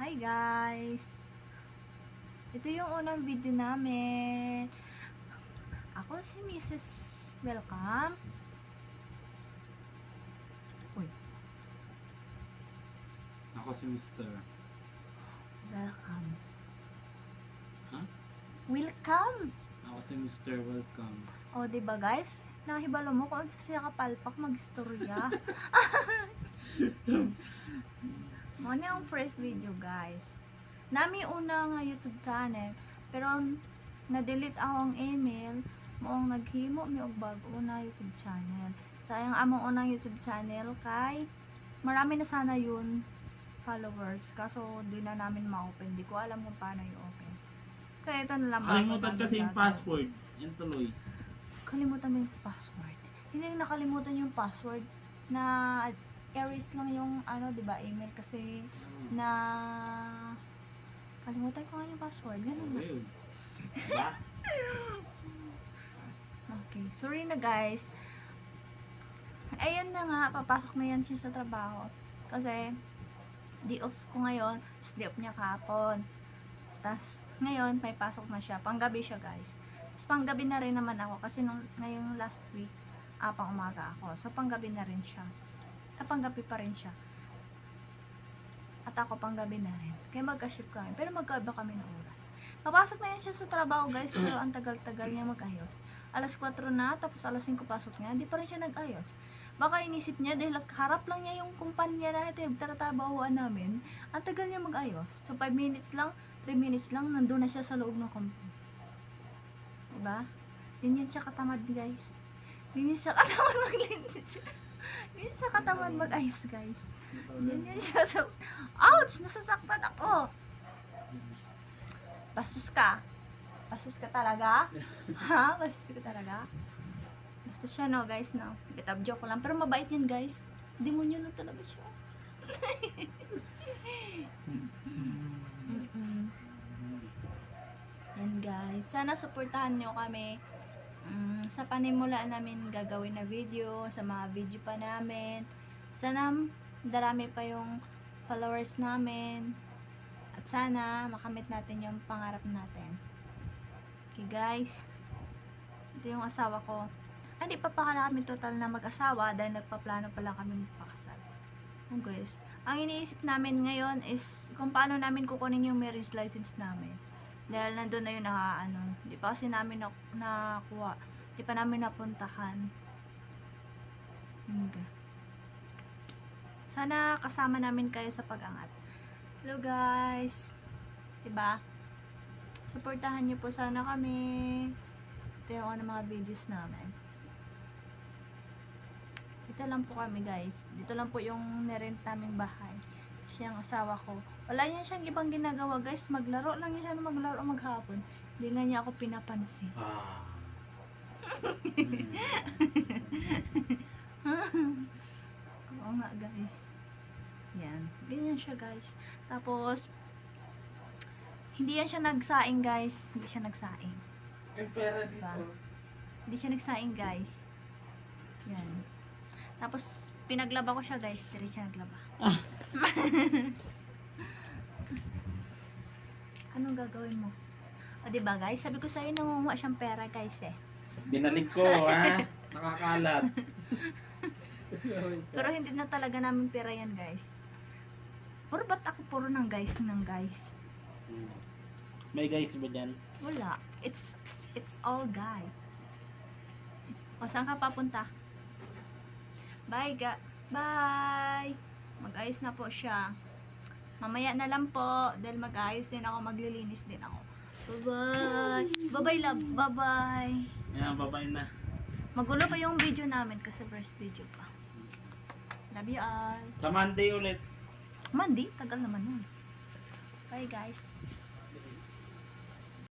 Hi guys! Ito yung unang video namin. Ako si Mrs. Welcome. Uy. Ako si Mr. Welcome. Huh? Welcome! Ako si Mr. Welcome. O, diba guys? Nakahibalo mo kung sa siya kapalpak mag-istorya. Ano yung first video guys? Nami una nga YouTube channel, pero na-delete akong email, moong naghimo mi og bag-o na YouTube channel. Sayang among unang YouTube channel kay marami na sana yun followers, kaso di na namin ma-open. Di ko alam kung paano i-open. Kaya ito na lang. Kalimutan kasi yung password. Yan tuloy. Kalimutan mo yung password. Hindi rin nakalimutan yung password na erase lang yung ano, 'di ba, email kasi na kalimutan ko nga yung password. Ganun na. Diba? Okay, sorry na guys. Ayun na nga, papasok na yan siya sa trabaho. Kasi day off ko ngayon, tapos day off niya kahapon. Tapos ngayon, may pasok na siya. Panggabi siya guys. Tapos panggabi na rin naman ako kasi ngayong last week, pang umaga ako. So panggabi na rin siya. Panggabi pa rin siya. At ako panggabi na rin. Kaya magka-shift kami. Pero magkaiba kami ng oras. Papasok na yan siya sa trabaho guys. Pero ang tagal-tagal niya mag-ayos. Alas 4 na, tapos alas 5 pasok niya. Hindi pa rin siya nag-ayos. Baka inisip niya dahil harap lang niya yung kumpanya na ito yung tatrabahoan namin. Ang tagal niya mag-ayos. So 5 minutes lang, 3 minutes lang, nandun na siya sa loob ng kumpanya. Diba? Ganyan siya katamad guys. Ganyan siya katamad maglinis. Ganyan siya katamad mag-ayos guys. Ganyan siya sa... Ouch! Nasasaktan ako! Bastos ka. Bastos ka talaga? Ha? Bastos ka talaga? Bastos siya no guys no. Bitab joke ko lang. Pero mabait yan guys. Demonyo lang talaga siya. Yan guys. Sana suportahan nyo kami. Sa panimula namin gagawin na video. Sa mga video pa namin. Sana darami pa yung followers namin. At sana makamit natin yung pangarap natin. Okay guys. Ito yung asawa ko. Hindi pa pala kami total na mag-asawa dahil nagpaplano pa lang kami magpakasal. Oh guys. Ang iniisip namin ngayon is kung paano namin kukunin yung marriage license namin. Dahil nandun na yun hindi pa kasi namin nakuha. Hindi pa namin napuntahan. Okay. Sana kasama namin kayo sa pag-angat. Hello guys. Diba? Suportahan niyo po sana kami. Ito yung mga videos namin. Dito lang po kami guys. Dito lang po yung nirent naming bahay. Siya ang asawa ko. Wala niya siyang ibang ginagawa guys. Maglaro lang niya siya maglaro maghapon. Hindi na niya ako pinapansin. Oo nga guys. Yan. Ganyan siya guys. Tapos hindi yan siya nagsaing guys. Hindi siya nagsaing. May pera dito. Diba? Hindi siya nagsaing guys. Yan. Tapos pinaglaba ko siya guys. Hindi siya naglaba. Anong gagawin mo? O diba guys? Sabi ko sa'yo nangunguha siyang pera guys eh. Binalik ko ha. Nakakalat. Pero hindi na talaga namin pera yan guys. Puro ba't ako puro ng guys May guys ba dyan? Wala. It's all guy. O saan ka papunta? Bye bye. Mag-ayos na po siya. Mamaya na lang po dahil mag-ayos din ako, maglilinis din ako. Bye bye. Bye bye love. Bye bye. Yan, babay na. Magulo pa yung video namin kasi first video pa. Love you all. Sa Monday ulit. Monday? Tagal naman yun. Bye guys.